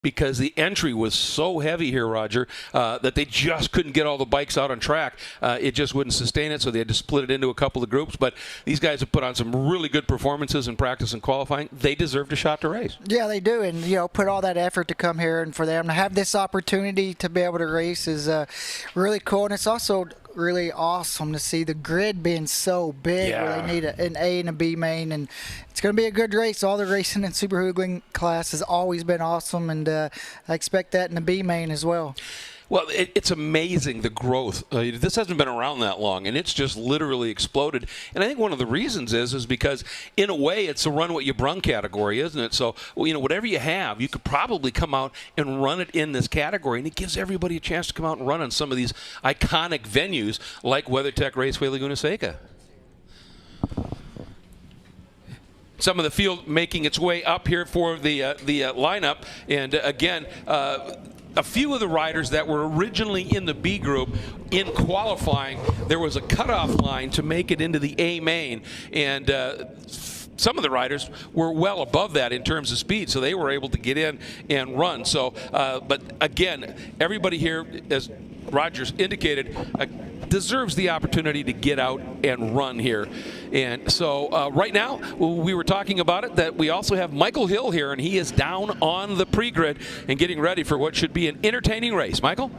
because the entry was so heavy here, Roger, that they just couldn't get all the bikes out on track. It just wouldn't sustain it, so they had to split it into a couple of groups. But these guys have put on some really good performances in practice and qualifying. They deserved a shot to race. Yeah, they do, and put all that effort to come here, and for them to have this opportunity to be able to race is really cool. And it's also really awesome to see the grid being so big, where they need an A and a B main, and it's going to be a good race. All the racing in Super Hooligan class has always been awesome, and I expect that in the B main as well. Well, it's amazing, the growth. This hasn't been around that long, and it's just literally exploded. And I think one of the reasons is because, in a way, it's a run what you brung category, isn't it? So, whatever you have, you could probably come out and run it in this category, and it gives everybody a chance to come out and run on some of these iconic venues like WeatherTech Raceway Laguna Seca. Some of the field making its way up here for the lineup, and again, a few of the riders that were originally in the B group, in qualifying, there was a cutoff line to make it into the A main, and some of the riders were well above that in terms of speed, so they were able to get in and run. So, but again, everybody here, as Rogers indicated, deserves the opportunity to get out and run here. And so right now, we were talking about it, that we also have Michael Hill here, and he is down on the pre-grid and getting ready for what should be an entertaining race. Michael?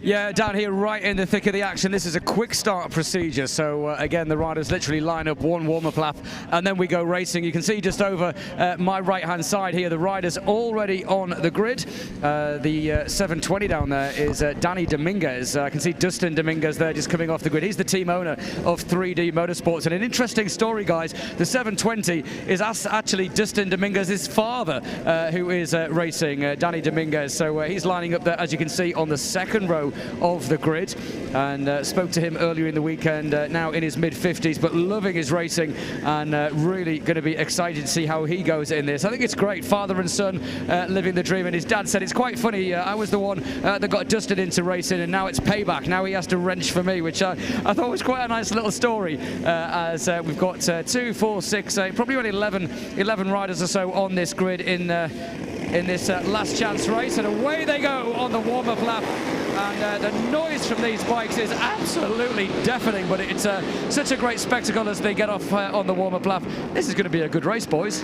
Yeah, down here right in the thick of the action. This is a quick start procedure. So again, the riders literally line up one warm-up lap and then we go racing. You can see just over my right-hand side here, the riders already on the grid. The 720 down there is Danny Dominguez. I can see Dustin Dominguez there just coming off the grid. He's the team owner of 3D Motorsports. And an interesting story, guys, the 720 is actually Dustin Dominguez's father who is racing, Danny Dominguez. So he's lining up there, as you can see, on the second row of the grid, and spoke to him earlier in the weekend, now in his mid-50s, but loving his racing, and really going to be excited to see how he goes in this. I think it's great, father and son living the dream, and his dad said it's quite funny, I was the one that got Dustin into racing, and now it's payback. Now he has to wrench for me, which I thought was quite a nice little story, as we've got 2, 4, 6, probably only 11 riders or so on this grid in this last chance race, and away they go on the warm-up lap. And the noise from these bikes is absolutely deafening, but it's such a great spectacle as they get off on the warm-up lap. This is going to be a good race, boys.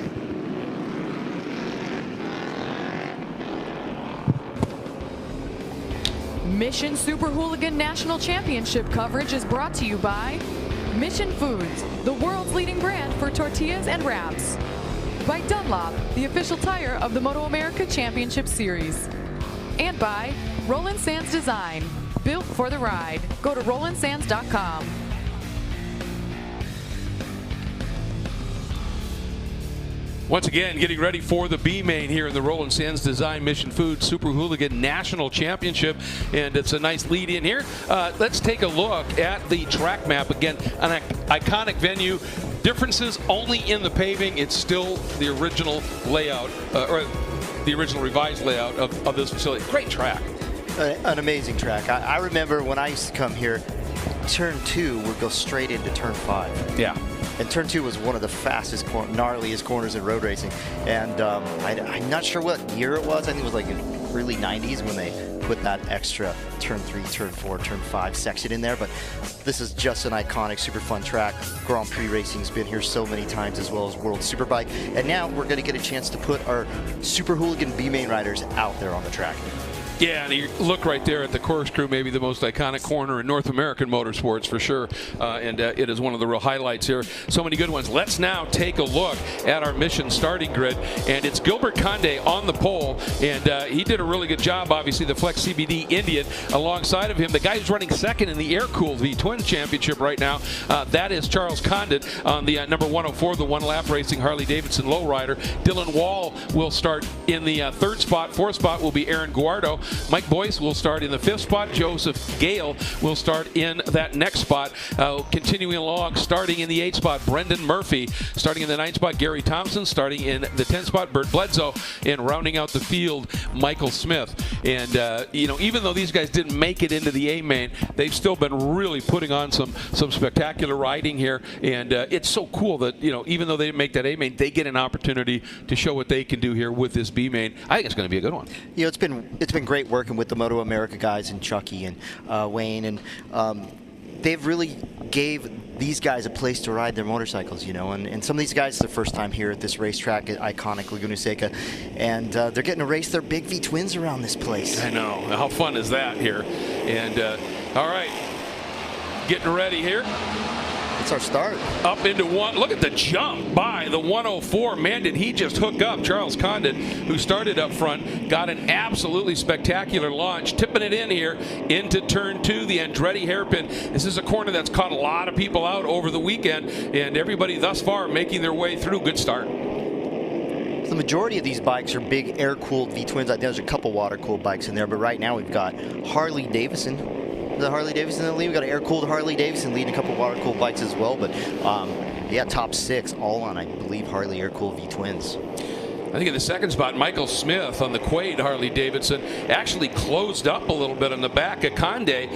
Mission Super Hooligan National Championship coverage is brought to you by Mission Foods, the world's leading brand for tortillas and wraps. By Dunlop, the official tire of the MotoAmerica Championship Series. And by Roland Sands Design, built for the ride. Go to RolandSands.com. Once again, getting ready for the B main here in the Roland Sands Design Mission Foods Super Hooligan National Championship, and it's a nice lead in here. Let's take a look at the track map. Again, an iconic venue. Differences only in the paving. It's still the original layout, or the original revised layout of this facility. Great track. An amazing track. I remember when I used to come here, turn 2 would go straight into turn 5. Yeah. And turn 2 was one of the fastest, gnarliest corners in road racing. And I'm not sure what year it was. I think it was like in early 90s when they put that extra turn 3, turn 4, turn 5 section in there. But this is just an iconic, super fun track. Grand Prix racing's been here so many times, as well as World Superbike. And now we're going to get a chance to put our Super Hooligan B-Main riders out there on the track. Yeah, and you look right there at the corkscrew, maybe the most iconic corner in North American motorsports for sure. And it is one of the real highlights here. So many good ones. Let's now take a look at our mission starting grid. And it's Gilbert Conde on the pole. And he did a really good job, obviously, the Flex CBD Indian. Alongside of him, the guy who's running second in the air-cooled V-Twin Championship right now, that is Charles Condit on the number 104, the one-lap racing Harley-Davidson lowrider. Dylan Wall will start in the third spot. Fourth spot will be Aaron Guardo. Mike Boyce will start in the 5th spot. Joseph Gale will start in that next spot. Continuing along, starting in the 8th spot, Brendan Murphy. Starting in the 9th spot, Gary Thompson. Starting in the 10th spot, Bert Bledsoe. And rounding out the field, Michael Smith. And, even though these guys didn't make it into the A-main, they've still been really putting on some spectacular riding here. And it's so cool that, even though they didn't make that A-main, they get an opportunity to show what they can do here with this B-main. I think it's going to be a good one. It's been great working with the MotoAmerica guys and Chucky and Wayne, and they've really gave these guys a place to ride their motorcycles, and some of these guys, it's their first time here at this racetrack at iconic Laguna Seca, and they're getting to race their big V twins around this place. I know. How fun is that here? And all right, getting ready here. It's our start. Up into one. Look at the jump by the 104. Man, did he just hook up. Charles Condon, who started up front, got an absolutely spectacular launch, tipping it in here into turn 2, the Andretti hairpin. This is a corner that's caught a lot of people out over the weekend, and everybody thus far making their way through. Good start. The majority of these bikes are big air-cooled V-twins. I think there's a couple water-cooled bikes in there, but right now we've got Harley Davidson. The Harley Davidson in the lead. We've got an air-cooled Harley Davidson leading a couple water-cooled bikes as well. But top 6 all on, I believe, Harley air-cooled V-twins. I think in the 2nd spot, Michael Smith on the Quaid Harley Davidson actually closed up a little bit on the back of Condé.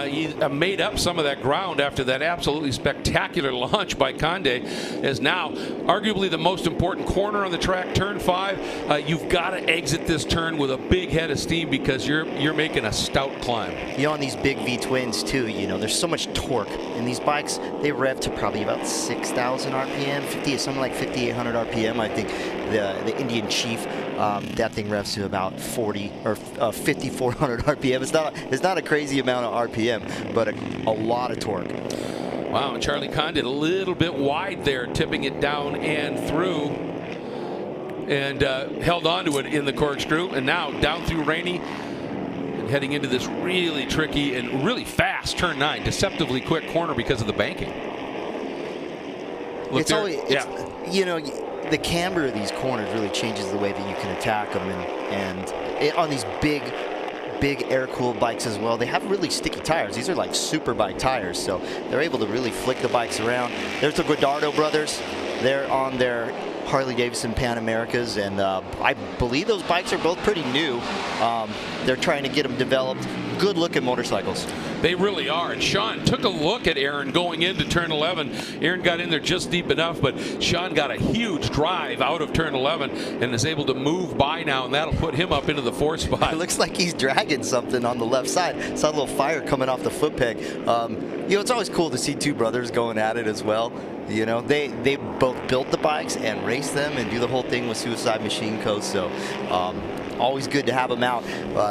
He made up some of that ground after that absolutely spectacular launch by Condé. As now arguably the most important corner on the track, turn 5. You've got to exit this turn with a big head of steam because you're making a stout climb. On these big V-twins too, there's so much torque. And these bikes, they rev to probably about 6,000 RPM, something like 5,800 RPM. I think the Indian Chief, that thing revs to about 40 or 5,400 RPM. It's not a crazy amount of RPM, but a lot of torque. Wow, and Charlie Condon a little bit wide there, tipping it down and through, and held onto it in the corkscrew, and now down through Rainey and heading into this really tricky and really fast turn 9, deceptively quick corner because of the banking. Look, the camber of these corners really changes the way that you can attack them, and on these big air-cooled bikes as well, they have really sticky tires. These are like Superbike tires, so they're able to really flick the bikes around. There's the Guadardo brothers. They're on their Harley Davidson Pan Americas, and I believe those bikes are both pretty new. They're trying to get them developed. Good looking motorcycles. They really are. And Sean took a look at Aaron going into turn 11. Aaron got in there just deep enough, but Sean got a huge drive out of turn 11 and is able to move by now, and that'll put him up into the 4th spot. It looks like he's dragging something on the left side. Saw a little fire coming off the foot peg. It's always cool to see two brothers going at it as well. They both built the bikes and race them and do the whole thing with Suicide Machine Co. So always good to have them out.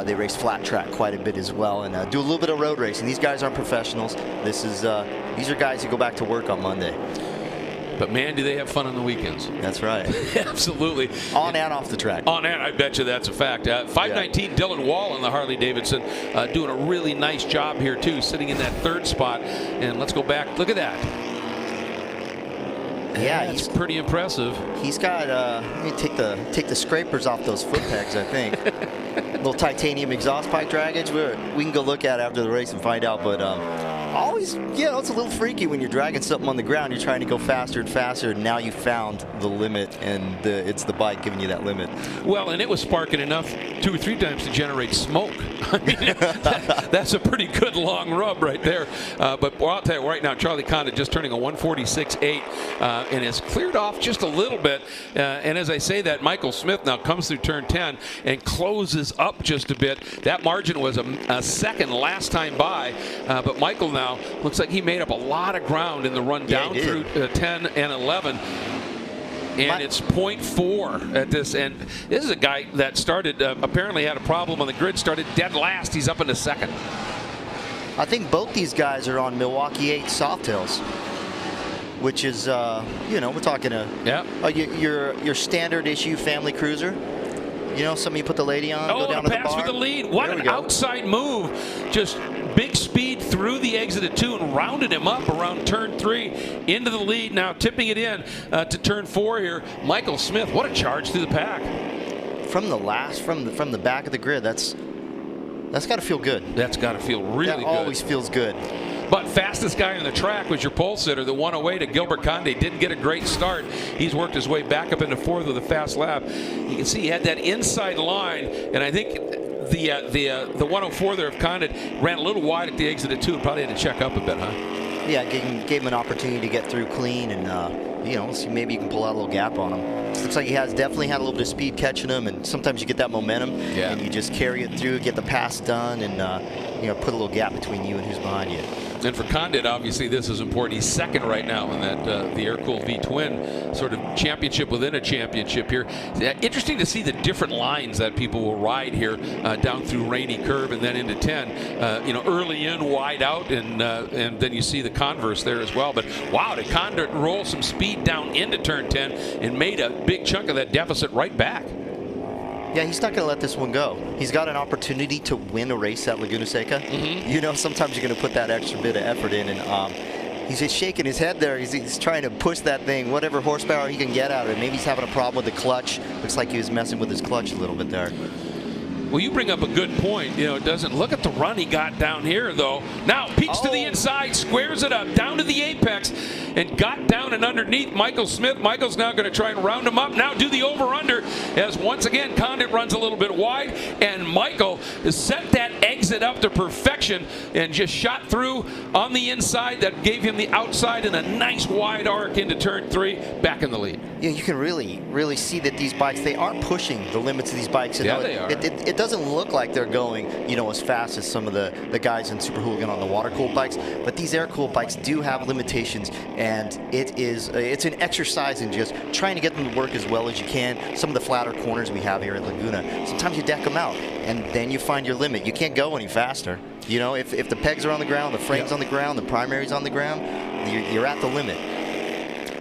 They race flat track quite a bit as well, and do a little bit of road racing. These guys aren't professionals. These are guys who go back to work on Monday. But man, do they have fun on the weekends. That's right. Absolutely. On and off the track. On and, I bet you that's a fact. 519 Dylan Wall on the Harley Davidson, doing a really nice job here too, sitting in that 3rd spot. And let's go back. Look at that. Yeah, he's pretty impressive. He's got let me take the scrapers off those foot pegs, I think. Little titanium exhaust pipe dragage. We can go look at it after the race and find out, but always, it's a little freaky when you're dragging something on the ground. You're trying to go faster and faster, and now you found the limit, and it's the bike giving you that limit. Well, and it was sparking enough 2 or 3 times to generate smoke. I mean, that's a pretty good long rub right there. But I'll tell you right now, Charlie Condon just turning a 146.8 and has cleared off just a little bit. And as I say that, Michael Smith now comes through turn 10 and closes up just a bit. That margin was a second last time by, but Michael now looks like he made up a lot of ground in the run down through 10 and 11. And it's 0.4 at this end. This is a guy that started, apparently had a problem on the grid, started dead last. He's up into 2nd. I think both these guys are on Milwaukee 8 Softails, which is, we're talking your standard issue family cruiser. Something you put the lady on, go down to the bar. Oh, pass for the lead. What an outside move. Just big speed through the exit at 2 and rounded him up around turn 3 into the lead. Now tipping it in to turn 4 here. Michael Smith, what a charge through the pack. From the back of the grid, that's That's got to feel good. That's got to feel really good. That always feels good. But fastest guy on the track was your pole sitter, the 108 to Gilbert Conde. Didn't get a great start. He's worked his way back up into fourth with a fast lap. You can see he had that inside line, and I think the 104 there of Conde ran a little wide at the exit at 2 and probably had to check up a bit, huh? Yeah, gave him an opportunity to get through clean, and you know, see maybe you can pull out a little gap on him. Looks like he has definitely had a little bit of speed catching him, and sometimes you get that momentum, and you just carry it through, get the pass done, and you know, put a little gap between you and who's behind you. And for Condit, obviously, this is important. He's second right now in that the air-cooled V-twin sort of championship within a championship here. Interesting to see the different lines that people will ride here down through Rainy Curve and then into 10. You know, early in, wide out, and then you see the converse there as well. But wow, did Condit roll some speed down into turn 10 and made a big chunk of that deficit right back. Yeah, he's not going to let this one go. He's got an opportunity to win a race at Laguna Seca. You know, sometimes you're going to put that extra bit of effort in, and he's just shaking his head there. He's trying to push that thing, whatever horsepower he can get out of it. Maybe he's having a problem with the clutch. Looks like he was messing with his clutch a little bit there. Well, you bring up a good point. You know, it doesn't look at the run he got down here, though. Now peeks to the inside, squares it up, down to the apex, and got down and underneath Michael Smith. Michael's now going to try and round him up. Now do the over-under, as once again Condit runs a little bit wide, and Michael has set that exit up to perfection and just shot through on the inside. That gave him the outside and a nice wide arc into turn 3, back in the lead. Yeah, you can really see that these bikes, they are pushing the limits of these bikes. Yeah, they are. It doesn't look like they're going, you know, as fast as some of the guys in Super Hooligan on the water-cooled bikes, but these air-cooled bikes do have limitations, and it's an exercise in just trying to get them to work as well as you can. Some of the flatter corners we have here at Laguna, sometimes you deck them out, and then you find your limit. You can't go any faster. You know, if the pegs are on the ground, the frame's on the ground, the primary's on the ground, you're at the limit.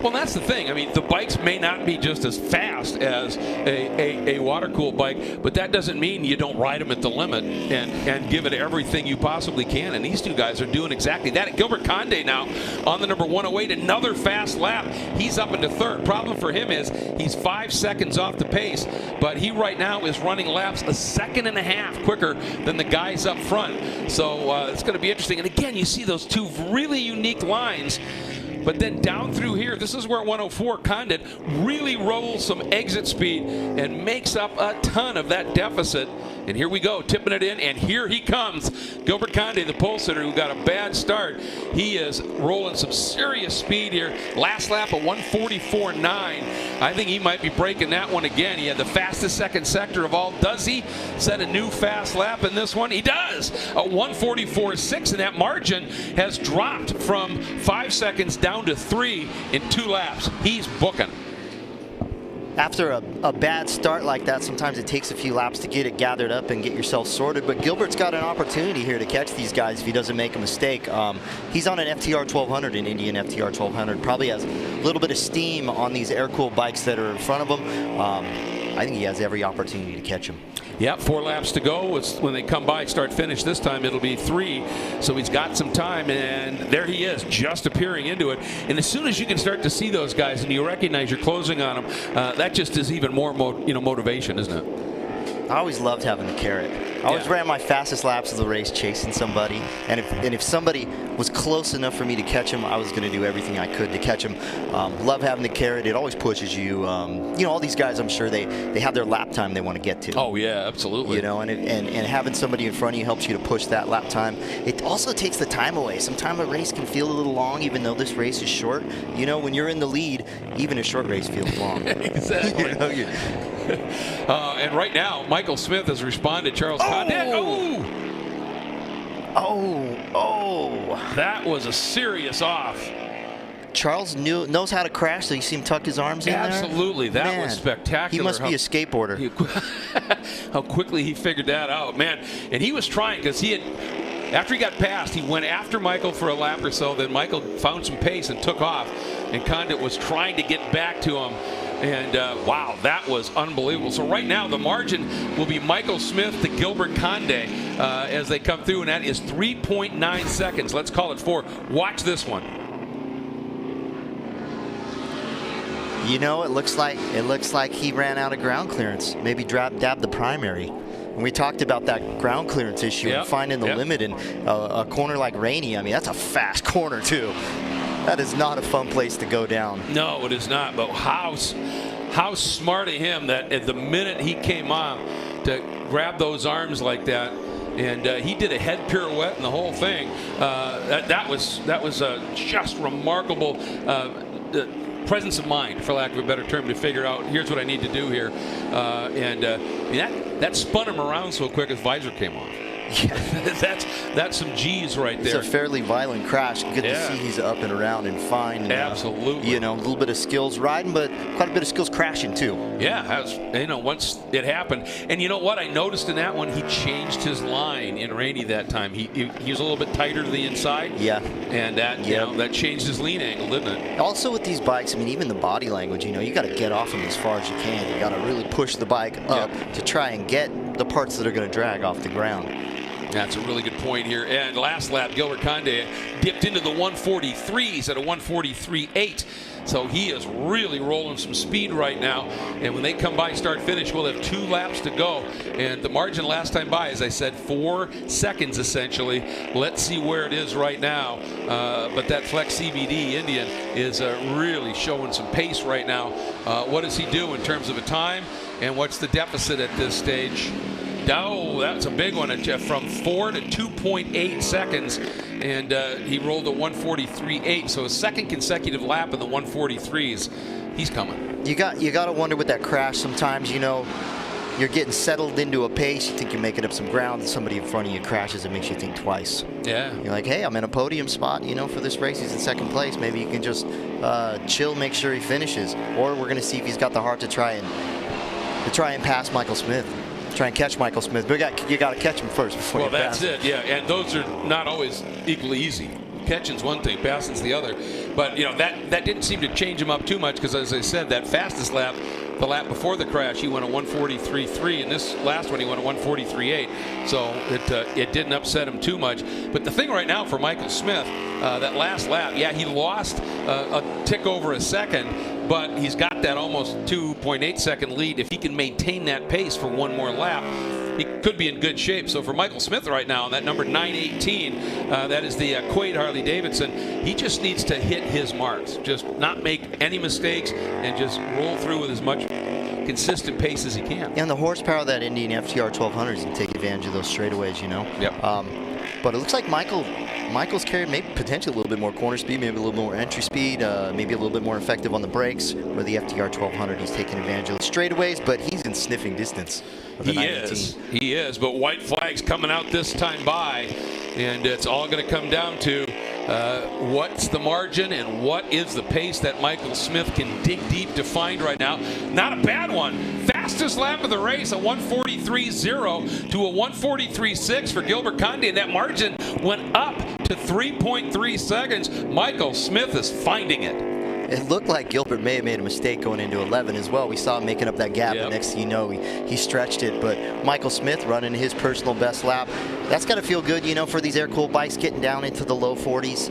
Well, that's the thing. I mean, the bikes may not be just as fast as a water-cooled bike, but that doesn't mean you don't ride them at the limit and give it everything you possibly can. And these two guys are doing exactly that. Gilbert Conde now on the number 108, another fast lap. He's up into third. Problem for him is he's 5 seconds off the pace, but he right now is running laps 1.5 seconds quicker than the guys up front. So it's going to be interesting. And again, you see those two really unique lines. But then down through here, this is where 104 Condit really rolls some exit speed and makes up a ton of that deficit. And here we go, tipping it in, and here he comes. Gilbert Conde, the pole sitter, who got a bad start. He is rolling some serious speed here. Last lap, a 144.9. I think he might be breaking that one again. He had the fastest second sector of all. Does he set a new fast lap in this one? He does. A 144.6, and that margin has dropped from 5 seconds down to 3 in 2 laps. He's booking. After a bad start like that, sometimes it takes a few laps to get it gathered up and get yourself sorted. But Gilbert's got an opportunity here to catch these guys if he doesn't make a mistake. He's on an FTR 1200, an Indian FTR 1200. Probably has a little bit of steam on these air-cooled bikes that are in front of him. I think he has every opportunity to catch him. Yep, 4 laps to go. It's when they come by, start finish this time, it'll be 3. So he's got some time, and there he is, just appearing into it. And as soon as you can start to see those guys and you recognize you're closing on them, that just is even more motivation, isn't it? I always loved having the carrot. I always ran my fastest laps of the race chasing somebody, and if somebody was close enough for me to catch him, I was going to do everything I could to catch him. Love having the carrot. It always pushes you. You know, all these guys, I'm sure they have their lap time they want to get to. Oh yeah, absolutely. You know, and having somebody in front of you helps you to push that lap time. It also takes the time away. Sometimes a race can feel a little long, even though this race is short. You know, when you're in the lead, even a short race feels long. Exactly. You know, and right now, Michael Smith has responded. Charles Condit. Oh! That was a serious off. Charles knows how to crash, so you see him tuck his arms in there. Absolutely, that was spectacular. He must be a skateboarder. How quickly he figured that out, man. And he was trying, because he had, after he got past, he went after Michael for a lap or so. Then Michael found some pace and took off, and Condit was trying to get back to him. And wow, that was unbelievable. So right now the margin will be Michael Smith to Gilbert Conde as they come through, and that is 3.9 seconds. Let's call it 4. Watch this one. You know, it looks like he ran out of ground clearance. Maybe dabbed the primary. And we talked about that ground clearance issue and finding the limit in a corner like Rainey. I mean, that's a fast corner too. That is not a fun place to go down. No, it is not. But how smart of him that at the minute he came off to grab those arms like that, and he did a head pirouette and the whole thing. That was just remarkable presence of mind, for lack of a better term, to figure out here's what I need to do here. That spun him around so quick his visor came off. Yeah. that's some G's right there. It's a fairly violent crash. Good to see he's up and around and fine. And, absolutely. A little bit of skills riding, but quite a bit of skills crashing too. Yeah, once it happened. And you know what? I noticed in that one, he changed his line in Rainey that time. He was a little bit tighter to the inside. Yeah. And that, that changed his lean angle, didn't it? Also with these bikes, I mean, even the body language, you got to get off them as far as you can. You got to really push the bike up to try and get the parts that are going to drag off the ground. That's a really good point here. And last lap, Gilbert Conde dipped into the 143s at a 143.8. So he is really rolling some speed right now. And when they come by start finish, we'll have 2 laps to go. And the margin last time by, as I said, 4 seconds essentially. Let's see where it is right now. But that Flex CBD Indian is really showing some pace right now. What does he do in terms of a time? And what's the deficit at this stage? Oh, that's a big one, from 4 to 2.8 seconds, and he rolled a 143.8. So a second consecutive lap in the 143s. He's coming. You got to wonder with that crash sometimes. You're getting settled into a pace. You think you're making up some ground, and somebody in front of you crashes. It makes you think twice. Yeah. You're like, hey, I'm in a podium spot. For this race, he's in second place. Maybe you can just chill, make sure he finishes, or we're going to see if he's got the heart to try and pass Michael Smith. Try and catch Michael Smith, but you got to catch him first before you pass. Well, that's it, and those are not always equally easy. Catching's one thing, passing's the other. But that didn't seem to change him up too much, because as I said, that fastest lap, the lap before the crash, he went a 143.3, and this last one he went a 143.8. So it didn't upset him too much. But the thing right now for Michael Smith, that last lap, he lost a tick over a second. But he's got that almost 2.8 second lead. If he can maintain that pace for one more lap, he could be in good shape. So for Michael Smith right now, on that number 918, that is the Quaid Harley Davidson, he just needs to hit his marks. Just not make any mistakes and just roll through with as much consistent pace as he can. And the horsepower of that Indian FTR 1200 can take advantage of those straightaways, Yep. But it looks like Michael's carried maybe potentially a little bit more corner speed, maybe a little more entry speed, maybe a little bit more effective on the brakes. Where the FTR 1200, he's taking advantage of the straightaways, but he's in sniffing distance of the 918. He is, but white flags coming out this time by, and it's all going to come down to what's the margin and what is the pace that Michael Smith can dig deep to find right now. Not a bad one. Fastest lap of the race, a 143.0 to a 143.6 for Gilbert Conde, and that margin went up to 3.3 seconds. Michael Smith is finding it. It looked like Gilbert may have made a mistake going into 11 as well. We saw him making up that gap, and next thing you know, he stretched it. But Michael Smith running his personal best lap. That's got to feel good, for these air-cooled bikes getting down into the low 40s.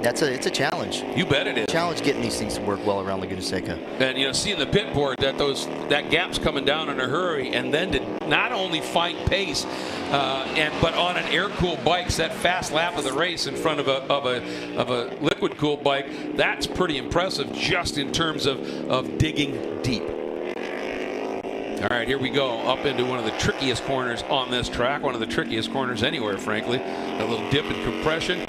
It's a challenge. You bet it is. Challenge getting these things to work well around Laguna Seca. And seeing the pit board that gap's coming down in a hurry, and then to not only find pace, but on an air-cooled bike, that fast lap of the race in front of a liquid-cooled bike, that's pretty impressive just in terms of digging deep. All right, here we go up into one of the trickiest corners on this track, one of the trickiest corners anywhere, frankly. A little dip in compression.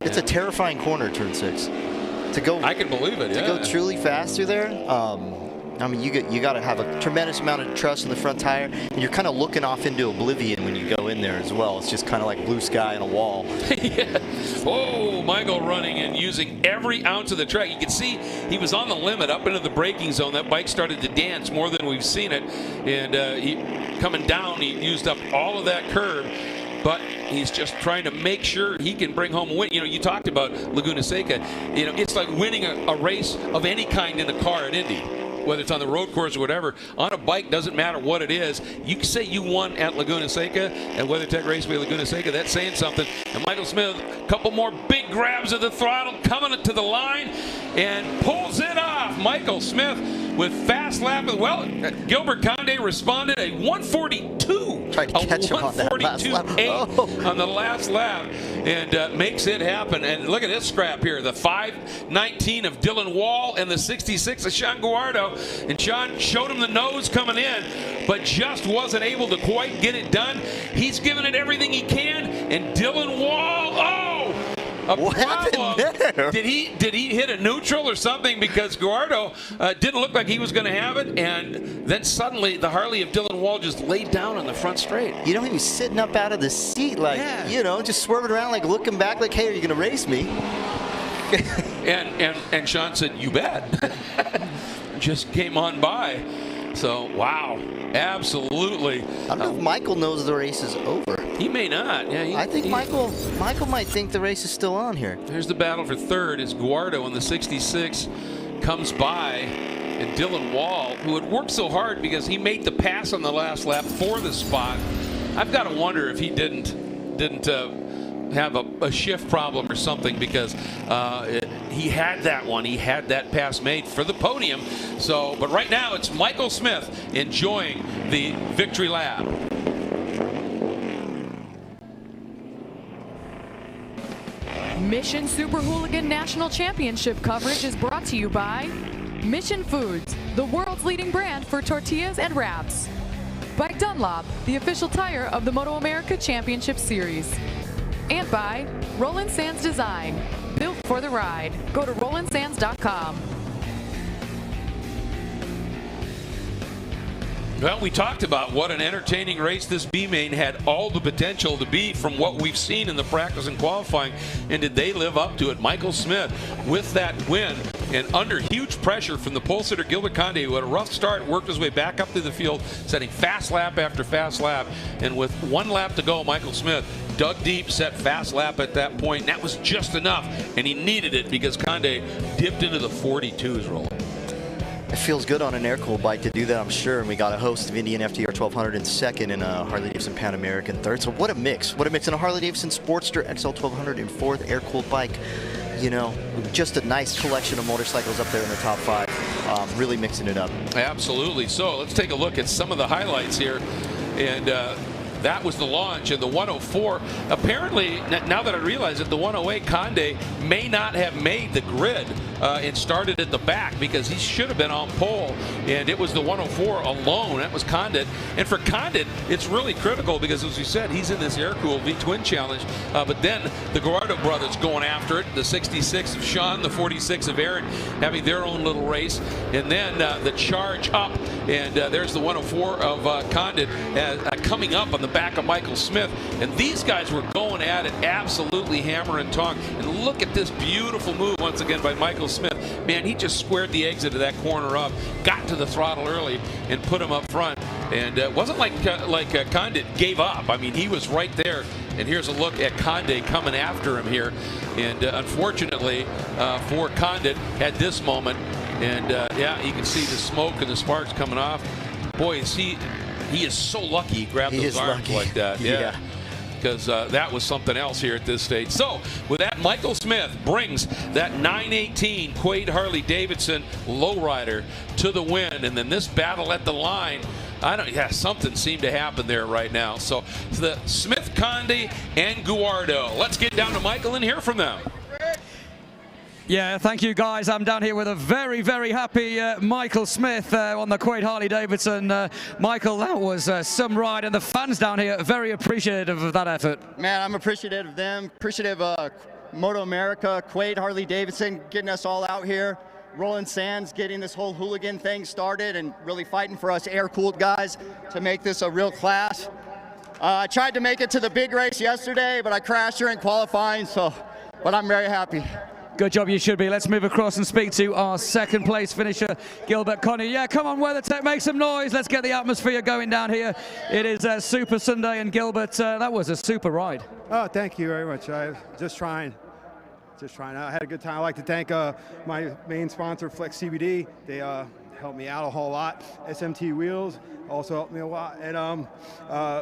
It's a terrifying corner, turn 6. I can believe it. To go truly fast through there. I mean, you got to have a tremendous amount of trust in the front tire, and you're kind of looking off into oblivion when you go in there as well. It's just kind of like blue sky and a wall. Yeah. Oh, Michael running and using every ounce of the track. You can see he was on the limit up into the braking zone. That bike started to dance more than we've seen it, and coming down, he used up all of that curb. But he's just trying to make sure he can bring home a win. You talked about Laguna Seca. It's like winning a race of any kind in a car at Indy, whether it's on the road course or whatever. On a bike, doesn't matter what it is. You can say you won at Laguna Seca, at WeatherTech Raceway Laguna Seca. That's saying something. And Michael Smith, a couple more big grabs of the throttle, coming to the line, and pulls it off. Michael Smith with fast lap. Well, Gilbert Condé responded a 142. Tried to catch him on that last lap. 142.8 on the last lap, and makes it happen. And look at this scrap here, the 5:19 of Dylan Wall and the 66 of Sean Guardo. And Sean showed him the nose coming in, but just wasn't able to quite get it done. He's given it everything he can, and Dylan Wall, what happened there? Did he hit a neutral or something? Because Guardo didn't look like he was going to have it, and then suddenly the Harley of Dylan Wall just laid down on the front straight. You know, he was sitting up out of the seat, like, you know, just swerving around, like looking back, like, hey, are you going to race me? and Sean said, you bet. Just came on by. So, wow, absolutely. I don't know if Michael knows the race is over. He may not. Yeah, I think Michael might think the race is still on here. Here's the battle for third as Guardo in the 66 comes by, and Dylan Wall, who had worked so hard because he made the pass on the last lap for the spot. I've got to wonder if he didn't have a shift problem or something, because he had that one. He had that pass made for the podium. So, but right now it's Michael Smith enjoying the victory lap. Mission Super Hooligan National Championship coverage is brought to you by Mission Foods, the world's leading brand for tortillas and wraps. By Dunlop, the official tire of the MotoAmerica Championship Series. And by Roland Sands Design, built for the ride. Go to RolandSands.com. Well, we talked about what an entertaining race this B-Main had all the potential to be from what we've seen in the practice and qualifying. And did they live up to it? Michael Smith with that win, and under huge pressure from the pole sitter Gilbert Condé, who had a rough start, worked his way back up through the field, setting fast lap after fast lap. And with 1 lap to go, Michael Smith dug deep, set fast lap at that point. And that was just enough, and he needed it because Condé dipped into the 42s, Roland. It feels good on an air-cooled bike to do that, I'm sure. And we got a host of Indian FTR 1200 in second and a Harley-Davidson Pan American third. So what a mix. What a mix. And a Harley-Davidson Sportster XL 1200 in fourth, air-cooled bike. You know, just a nice collection of motorcycles up there in the top 5. Really mixing it up. Absolutely. So let's take a look at some of the highlights here. And that was the launch of the 104. Apparently, now that I realize it, the 108 Condé may not have made the grid and started at the back, because he should have been on pole, and it was the 104 alone. That was Condit. And for Condit, it's really critical because, as we said, he's in this air-cooled V-twin challenge, but then the Guardo brothers going after it, the 66 of Sean, the 46 of Aaron having their own little race, and then the charge up, and there's the 104 of Condit coming up on the back of Michael Smith. And these guys were going at it absolutely hammer and tong. And look at this beautiful move once again by Michael Smith. Man, he just squared the exit of that corner up, got to the throttle early, and put him up front. And it wasn't like Condit gave up. I mean, he was right there. And here's a look at Condé coming after him here. And unfortunately for Condit at this moment, and yeah, you can see the smoke and the sparks coming off. Boy, is he is so lucky he grabbed those arms like that. Yeah. Because that was something else here at this stage. So with that, Michael Smith brings that 918 Quaid Harley-Davidson lowrider to the win. And then this battle at the line, something seemed to happen there right now. So the Smith, Condé, and Guardo. Let's get down to Michael and hear from them. Yeah, thank you, guys. I'm down here with a very, very happy Michael Smith on the Quaid Harley-Davidson. Michael, that was some ride, and the fans down here are very appreciative of that effort. Man, I'm appreciative of them, appreciative of MotoAmerica, Quaid Harley-Davidson getting us all out here, Roland Sands getting this whole hooligan thing started, and really fighting for us air-cooled guys to make this a real class. I tried to make it to the big race yesterday, but I crashed during qualifying, but I'm very happy. Good job, you should be. Let's move across and speak to our second place finisher, Gilbert Condé. Yeah, come on, WeatherTech, make some noise. Let's get the atmosphere going down here. It is Super Sunday, and Gilbert, that was a super ride. Oh, thank you very much. I just trying. I had a good time. I'd like to thank my main sponsor, Flex CBD. They helped me out a whole lot. SMT Wheels also helped me a lot. And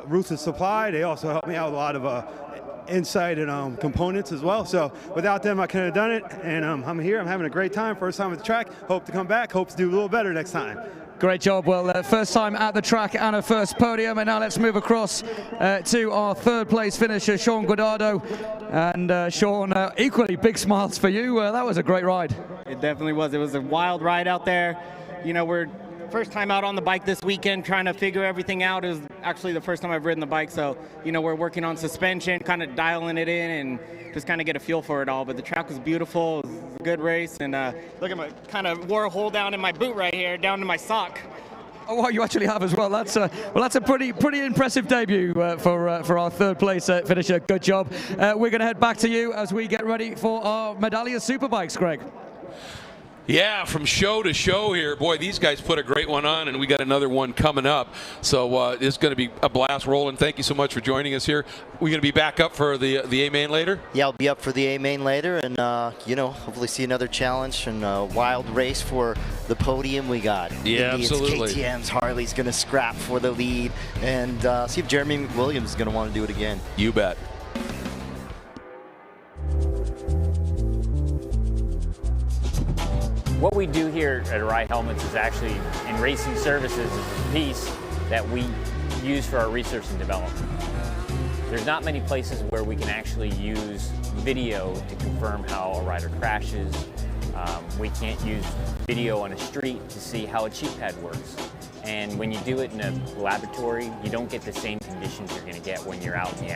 Ruthless Supply, they also helped me out with a lot of insight and components as well. So without them, I couldn't have done it. And I'm here. I'm having a great time. First time at the track. Hope to come back. Hope to do a little better next time. Great job. Well, first time at the track and a first podium. And now let's move across to our third place finisher, Sean Guardado. And Sean, equally big smiles for you. That was a great ride. It definitely was. It was a wild ride out there. You know, we're first time out on the bike this weekend, trying to figure everything out. It was actually the first time I've ridden the bike. So, you know, we're working on suspension, kind of dialing it in and just kind of get a feel for it all. But the track was beautiful. It was a good race. And look at my kind of wore a hole down in my boot right here, down to my sock. Oh, wow, you actually have as well. That's a pretty impressive debut for our third place finisher. Good job. We're going to head back to you as we get ready for our Medallia Superbikes, Greg. Yeah, from show to show here. Boy, these guys put a great one on, and we got another one coming up. So it's going to be a blast rolling. Thank you so much for joining us here. We're going to be back up for the A main later? Yeah, I'll be up for the A main later, and you know, hopefully see another challenge and a wild race for the podium. We got yeah, Indians, absolutely. KTM's, Harley's going to scrap for the lead, and see if Jeremy Williams is going to want to do it again. You bet. What we do here at Rye Helmets is actually, in racing services, is a piece that we use for our research and development. There's not many places where we can actually use video to confirm how a rider crashes. We can't use video on a street to see how a cheek pad works. And when you do it in a laboratory, you don't get the same conditions you're going to get when you're out in the